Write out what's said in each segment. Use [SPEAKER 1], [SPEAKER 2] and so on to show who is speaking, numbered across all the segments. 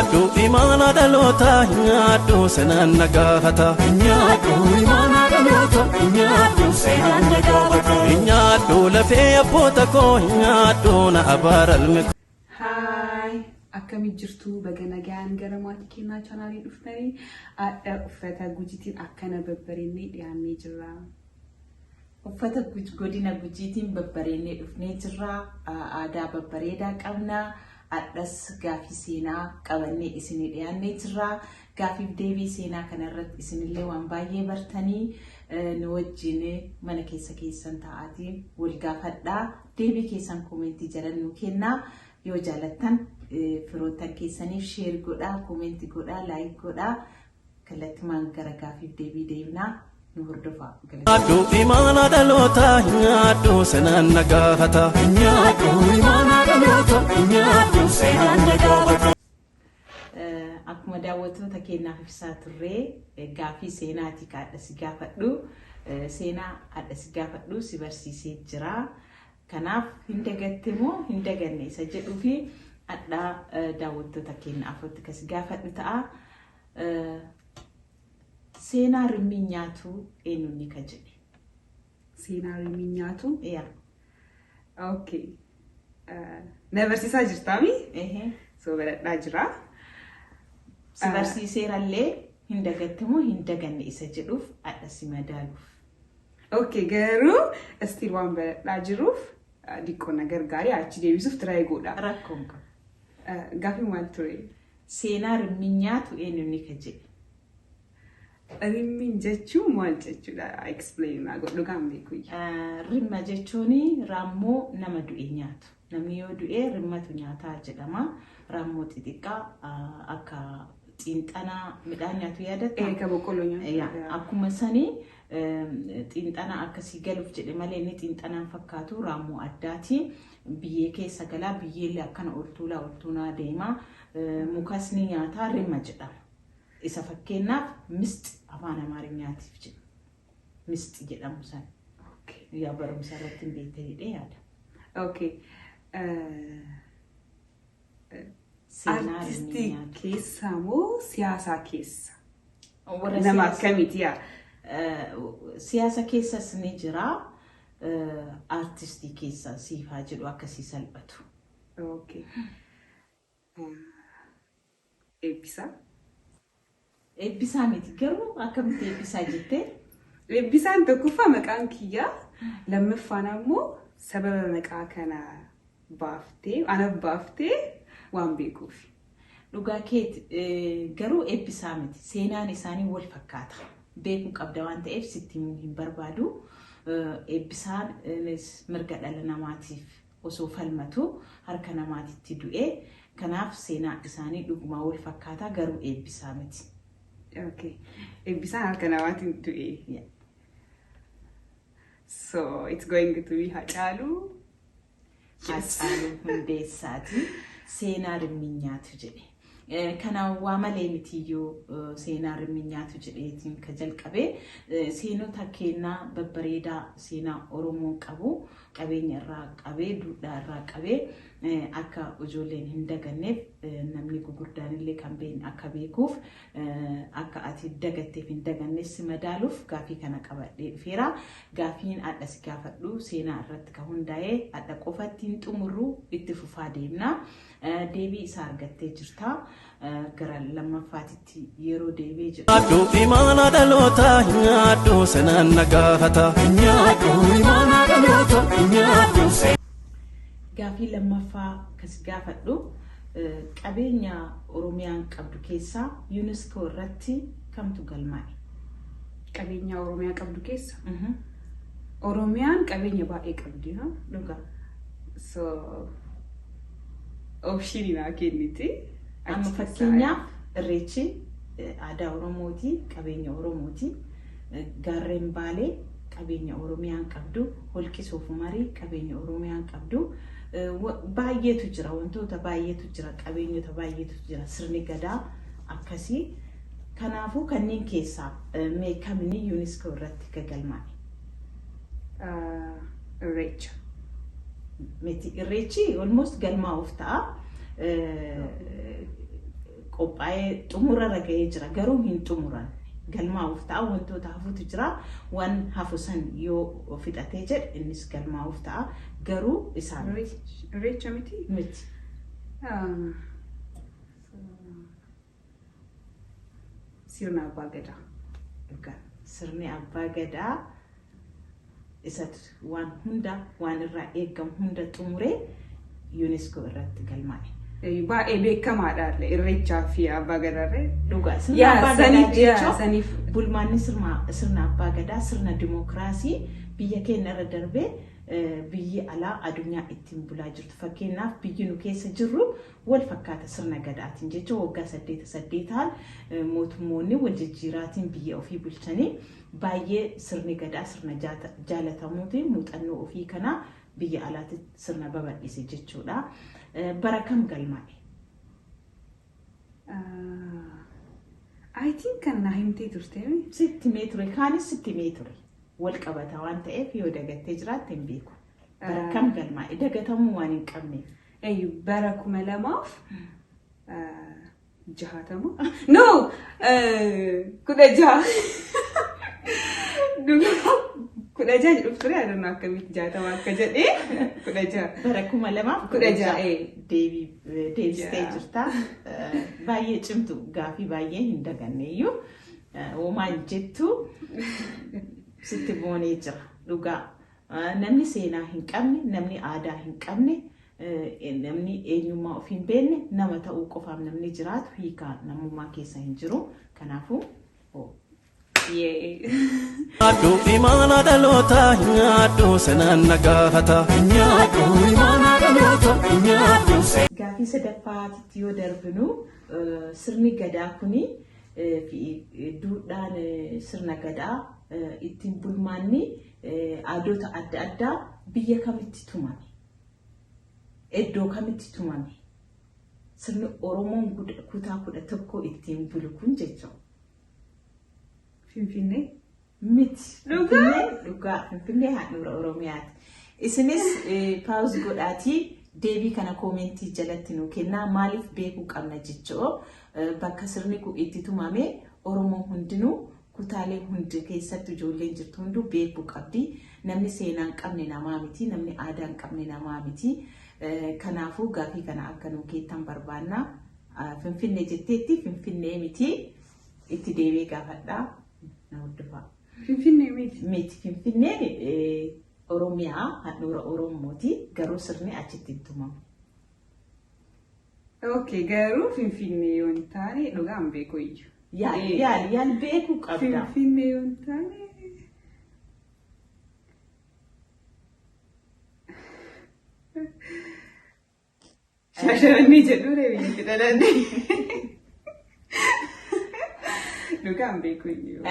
[SPEAKER 1] nyaadhu imaana dhaloota nyaadhu seenaan nagaafata nyaadhu imaana dhaloota nyaadhu seenaan nagaafata nyaadhu lafee abboota koo nyaadhu na abaaralme.
[SPEAKER 2] Akkami jirtu baga nagaan gara maatii keenyaa chaanaalii dhuftanii adda uffata gujiitiin akkana babbareennee dhiyaannee jirra.
[SPEAKER 3] Uffata godina gujiitiin babbareennee dhufnee jirra. Aadaa babbareedaa qabna. Addas gaafii seenaa qabannee isinii dhiyaannee jirra. Gaafiif deebii seenaa kanarratti isinillee waan baay'ee bartanii nu wajjin mana keessan taa'aatii wal gaafadhaa. Deebii keessan koomentii jalan nu kennaa. Yoo jaalattan firoottan keessaniif sheer godhaa, koomentii godhaa, laayik godhaa. Kallattimaan gara gaafiif deebii deebinaa nu hordofaa.
[SPEAKER 1] Nyaadhu imaana dhaloota nyaadhu seenaan nagaafata nyaadhu imaana dhaloota nyaadhu seenaan nagaafata.
[SPEAKER 3] Akkuma daawwattoota keenyaaf ibsaa turree gaafii seenaati kaadha si gaafadhu. Seenaa adda si gaafadhu si barsiisee jira. Kanaaf hin dagatte moo hin daganne isa jedhuu fi adda daawwattoota keenyaaf kasi gaafadhu ta'a. Seenaa rimmi nyaatu eenyuun ka jedhe?
[SPEAKER 2] Seenaa rimmi nyaatu?
[SPEAKER 3] Yaa.
[SPEAKER 2] Okay. Na barsiisaa jirtaami? So baradhaa jira.
[SPEAKER 3] Si barsiiseerallee hin dagatte moo hin daganne isa jedhuuf adda si madaaluuf.
[SPEAKER 2] Okay, garuu istiin waan baradhaa jiruuf diqqoo na gargaarii achi deebisuuf tiraayii godha.
[SPEAKER 3] Rakkoon qabu.
[SPEAKER 2] Gaafii maal ture?
[SPEAKER 3] Seenaa rimmi nyaatu eenyuun ka jedhe?
[SPEAKER 2] Rimmi jechuun maal jechuudha? Explain naa godhu kan beeku.
[SPEAKER 3] Rimma jechuun raammoo nama du'e nyaatu. Namni yoo du'e rimmatu nyaataa jedhama. Raammoo xixiqqaa akka xiinxanaa midhaan nyaatu yaadatta?
[SPEAKER 2] Ka boqqolloo nyaatu.
[SPEAKER 3] Akkuma sanii xiinxanaa akkasii galuuf jedhe malee inni xiinxanaan fakkaatu raammoo addaati. Biyyee keessa galaa biyyeellee akkana oltuunaa deema. Mukasni nyaataa rimma jedhama. Isa fakkeenyaaf misti afaan Amaariyaatiif jedhu. Misti jedhamu san. Yaa barumsa irratti hin beekte jedhee yaada.
[SPEAKER 2] Okay. Artistii keessa moo siyaasa keessa? Nama akkamiiti yaa?
[SPEAKER 3] Siyaasa keessas ni jira. Artistii keessa siifaa jedhu akkasii salphatu.
[SPEAKER 2] Okay. Eebbisaa?
[SPEAKER 3] Eebbisaa miti garuu akkamitti eebbisaa jettee?
[SPEAKER 2] Eebbisaan tokkoffaa maqaan kiyyaa lammaffaan ammoo sababa maqaa kana anaaf baaftee waan beekuuf.
[SPEAKER 3] Dhugaa keeti garuu eebbisaa miti seenaan isaanii wal fakkaata. Beekuu qabda waan ta'eef sitti hin barbaadu. Eebbisaan mirga dhala namaatiif osoo falmatu harka namaatitti du'e. Kanaaf seenaa isaanii dhuguma wal fakkaata garuu eebbisaa miti.
[SPEAKER 2] Okay. Eebbisaan harka namaatitti du'e. So it's going to be Hacaaluu.
[SPEAKER 3] Hacaaluu Hundeessaati. Seenaa rimmi nyaatu jedhe. Kana waa malee mitiyyuu seenaa rimmi nyaatu jedheetiin ka jalqabe. Seenota keenyaa babbareedaa seenaa Oromoo qabu. Qabeenya irraa qabee, duudhaa irraa qabee akka ijoolleen hin daganneef namni gurguddaan illee kan beekne akka beekuuf akka ati dagatteef hin daganneef si madaaluuf gaafii kana qabadhee dhufeera. Gaafiin adda si gaafadhu seenaa irratti kan hundaa'ee adda qofatti hin xumurru itti fufaa deemna. Deebii isaa argattee jirta. Gara lammaffaatitti yeroo deebi'ee jiru.
[SPEAKER 1] Nyaadhu imaana dhaloota nyaadhu seenaan nagaafata nyaadhu imaana dhaloota nyaadhu.
[SPEAKER 3] Gaafii lammaffaa kasi gaafadhu qabeenya Oromiyaan qabdu keessaa UNESCO irratti kamtu galmaa'e?
[SPEAKER 2] Qabeenya Oromiyaa qabdu keessa? Oromiyaan qabeenya baay'ee qabdi.
[SPEAKER 3] Dhugaa.
[SPEAKER 2] So optionii naa kenniti.
[SPEAKER 3] Amma fakkeenyaaf irreechi aadaa Oromooti, qabeenya Oromooti. Gaarreen Baalee qabeenya Oromiyaan qabdu, holqi Soofumarii qabeenya Oromiyaan qabdu. Baay'eetu jira wantoota baay'eetu jira qabeenyota baay'eetu jira sirni gadaa akkasii. Kanaafuu kanneen keessaa meeqamni UNESCO irratti galmaa'e?
[SPEAKER 2] Irreecha.
[SPEAKER 3] Miti irreechi almost galmaa'uuf ta'a. qophaa'ee xumura raga'ee jira garuu hin xumuran. Galmaa'uuf ta'a wantoota hafuutu jira waan hafu san yoo fixatee jedhe innis galmaa'uuf ta'a garuu isaan
[SPEAKER 2] Irreecha miti?
[SPEAKER 3] miti.
[SPEAKER 2] Sirna Abbaa Gadaa.
[SPEAKER 3] Dhugaa sirni Abbaa Gadaa isatu waan hunda waan irraa eegamu hunda xumuree UNESCO irratti galmaa'e.
[SPEAKER 2] Baay'ee beekamaadha Irreechaa fi Abbaa Gadaa.
[SPEAKER 3] Dhugaa sirna Abbaa Gadaa jechuun bulmaanni sirna Abbaa Gadaa sirna dimookiraasii biyya keenya irra darbee biyyi alaa addunyaa ittiin bulaa jirtu. Fakkeenyaaf biyyi nu keessa jirru wal fakkaata sirna Gadaatiin jechuun waggaa 8 mootummoonni wal jijjiiraatiin biyya ofii bulchanii baay'ee sirni Gadaa sirna jaalatamuutiin muuxannoo ofii kana biyya alaatti sirna babal'ise jechuudha. Bara kam galmaa'e?
[SPEAKER 2] I think kan na himtee turte.
[SPEAKER 3] 6 meetira kaanis 6 meetira wal qabata waan ta'eef yoo dagattee jiraatte hin beeku. Bara kam galmaa'e? Dagatamuu waan hin qabneef.
[SPEAKER 2] Bara 2006 no 16 Kuda jaji dhufture adannu akkamitti jaatama akka jedhee 16
[SPEAKER 3] bara 2016 deebistee jirta baay'ee cimtu gaafii baay'ee hin daganneeyyuu uumaan jettu sitti boonee jira dhugaa namni seenaa hin qabne namni aadaa hin qabne namni eenyummaa of hin beekne nama ta'uu qofaaf namni jiraatu hiikaa namummaa keessa hin jiru kanaafuu
[SPEAKER 1] Nyaadhu imaana dhaloota nyaadhu sanaan nagaafata nyaadhu imaana dhaloota nyaadhu.
[SPEAKER 3] Gaafii sadaffaatitti yoo darbinu sirni Gadaa kuni duudhaan sirna Gadaa ittiin bulmaanni aadoota adda addaa biyya kamitti tumame iddoo kamitti tumame sirni Oromoon kutaa 11 ittiin bulu kun jechuudha.
[SPEAKER 2] Finfinnee
[SPEAKER 3] miti dhugaa Finfinnee handhuura Oromiyaati. Isinis paawuz godhaatii deebii kana koomentii jalatti nu kennaa maaliif beekuu qabna jechoo bakka sirni kun itti tumame Oromoo hundinuu kutaalee hundi keessatti ijoolleen jirtu hunduu beekuu qabdi. Namni seenaa hin qabne namaa miti namni aadaa hin qabne namaa miti. Kanaafuu gaafii kana akka nu keettan barbaanna. Finfinnee jetteetti Finfinnee miti itti deebii gaafadhaa.
[SPEAKER 2] Finfinnee
[SPEAKER 3] miti Finfinnee Oromiyaa handhuura Oromooti garuu sirni achitti hin tumamu.
[SPEAKER 2] Okay garuu Finfinnee yoo hin taane dhugaan beeku iyyuu.
[SPEAKER 3] Yaal beekuu qabda.
[SPEAKER 2] Finfinnee yoo hin taane. Shaashamannii jedhu reebiyyatti dhalanne. Dhugaan beeku iyyuu.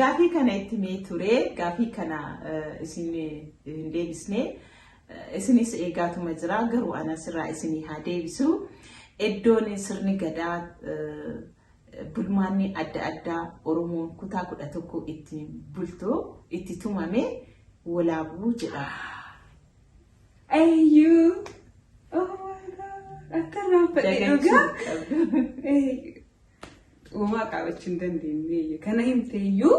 [SPEAKER 3] Gaafii kana itti mee ture gaafii kana isin hin deebisne isinis eegaatuma jira garuu ana sirraa isinii haa deebisu. Iddoon sirni Gadaa bulmaanni adda addaa Oromoon kutaa 11 ittiin bultu itti tumame Walaabuu jedhama.
[SPEAKER 2] Ayyuu! Oh my God! Akkanaan fedhe dhugaa? Uumaa qabachuun dandeenye kana himteeyyuu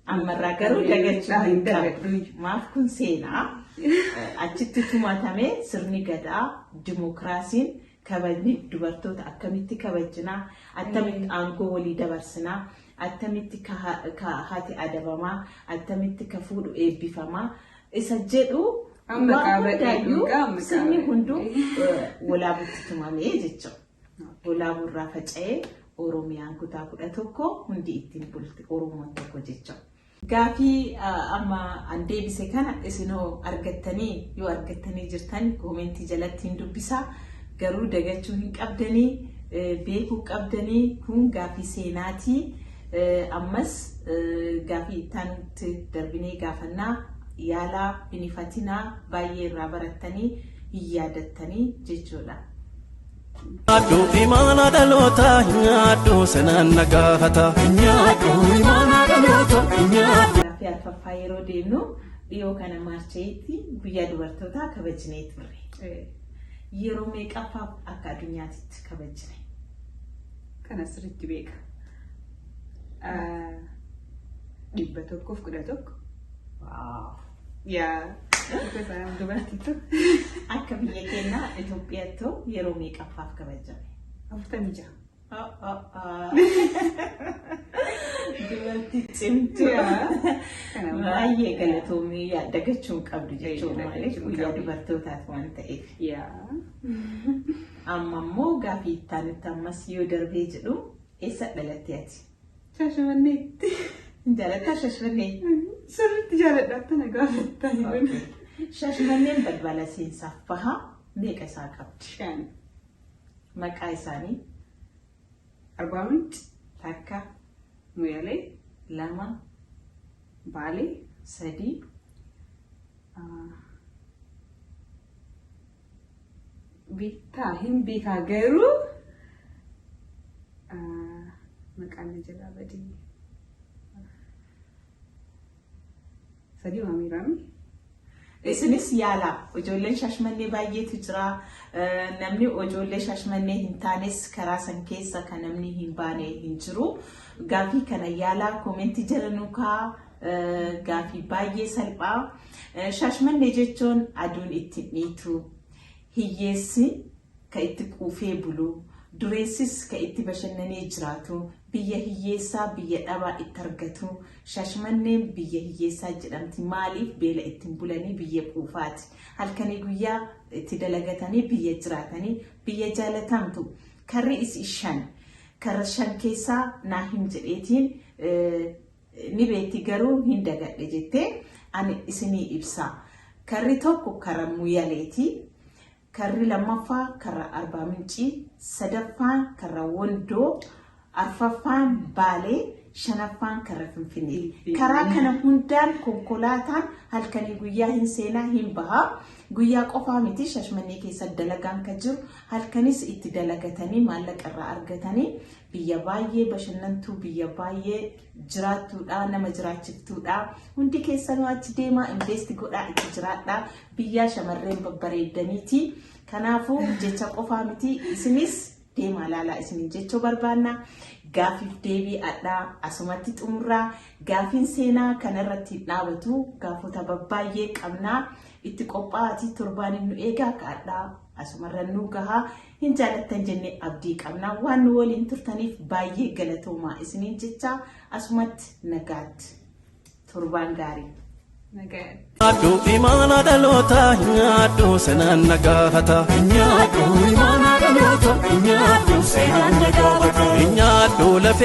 [SPEAKER 3] ammarraa garuu dagachuu hin qabdu. Maaf kun seenaa achitti tumatame sirni Gadaa dimookiraasiin kabajni dubartoota akkamitti kabajnaa attamitti aangoo walii dabarsinaa attamitti ka haati adabamaa attamitti ka fuudhu eebbifamaa isa jedhu
[SPEAKER 2] amma qabateeyyuu
[SPEAKER 3] sirni hunduu walaabutti tumamee jechuudha. Walaaburraa faca'ee Oromiyaan kutaa 11 hundi ittiin bulti Oromoon tokko jechuudha. Gaafii amma an deebise kana isinoo argattanii yoo argattanii jirtan koomentii jalatti hin dubbisaa garuu dagachuu hin qabdanii beekuu qabdanii kun gaafii seenaatii ammas gaafii itti darbinee gaafannaa yaalaa binifatinaa baay'ee irraa barattanii hin yaadattanii jechuudha.
[SPEAKER 1] Nyaadhu imaana dhaloota nyaadhu sanaan nagaafata nyaadhu imaana dhaloota nyaadhu.
[SPEAKER 3] Gaafii arfaffaa yeroo deemnu dhiyoo kana maarcheetti guyyaa dubartootaa kabajnee turre. Yeroo meeqaffaaf akka addunyaatti kabajne?
[SPEAKER 2] Kana sirriitti beeka. Dhibba tokkoof 11.
[SPEAKER 3] Waaw.
[SPEAKER 2] Yaa. Kutaan dubartiitu.
[SPEAKER 3] Akka biyya keenya Itoophiyaatti yeroo meeqaffaaf kabajame?
[SPEAKER 2] 46.
[SPEAKER 3] Dubartii cimtuu. Baay'ee galatoomii yaadagachuun qabdu jechuudha malee guyyaa dubartootaaf waan ta'eef. Amma immoo gaaffii itti ammas yoo darbee jedhu eessa dhalatte ati?
[SPEAKER 2] Shaashamanneetti.
[SPEAKER 3] Jaalattaa Shaashamannee?
[SPEAKER 2] Sirriitti jaaladha akkana gaafattaa.
[SPEAKER 3] Shaashamanneen balbala seensaaf baha meeqa isaa qabdi?
[SPEAKER 2] 5.
[SPEAKER 3] Maqaa isaanii?
[SPEAKER 2] Arbaa Minch,
[SPEAKER 3] Takka,
[SPEAKER 2] Moyaalee,
[SPEAKER 3] 2,
[SPEAKER 2] Baalee,
[SPEAKER 3] 3,
[SPEAKER 2] Biittaa hin beekaa garuu maqaan jalaa badii 3 Maamiraami.
[SPEAKER 3] isinis yaala ijoolleen Shaashmannee baay'eetu jira namni ijoollee Shaashmannee hin taanes karaa san keessa kan namni hin baane hin jiru gaaffii kana yaala koomenti jalanuukaa gaaffii baay'ee salphaa Shaashmannee jechuun aduun itti dhiitu hiyyeessi ka itti quufee bulu dureessis ka itti bashannanee jiraatu biyya hiyyeessaa biyya dhabaa itti argatu Shaashmanneen biyya hiyyeessaa jedhamti maaliif beela ittiin bulanii biyya quufaati halkanii guyyaa itti dalagatanii biyya jiraatanii biyya jaalatamtu karri is 5 karra 5 keessaa naa hin jedheetiin ni beetti garuu hin dagadhe jettee ani isinii ibsa karri tokko karra Moyaaleeti karri lammaffaa karra Arbaa Mincii sadaffaan karra Wondoo arfaffaan Baalee shanaffaan karra Finfinnee karaa kana hundaan konkolaataan halkanii guyyaa hin seenaa hin baha guyyaa qofaa miti Shaashmannee keessa dalagaan ka jiru halkanis itti dalagatanii maallaqa irraa argatanii biyya baay'ee bashannantuu biyya baay'ee jiraattuudha nama jiraachiftuudha hundi keessanuu achi deemaa invest godhaa itti jiraadhaa biyya shamarreen babbareedaniiti kanaafuu jecha qofaa miti isinis deemaa laalaa isiniin jechuu barbaanna gaafiif deebii addaa asumatti xumurraa gaafiin seenaa kanarratti dhaabatu gaafota babbaay'ee qabnaa itti qophaa'atii torbaan nu eegaa kaadhaa asumarran nu gahaa hin jaalattan jennee abdii qabnaa waan nu waliin turtaniif baay'ee galatoomaa isiniin jecha asumatti nagaatti torbaan gaarii.
[SPEAKER 1] Nyaadhu imaana dhaloota nyaadhu seenaan nagaafata. Nyaadhu imaana dhaloota nyaadhu seenaan nagaafata. Nyaadhu lafee.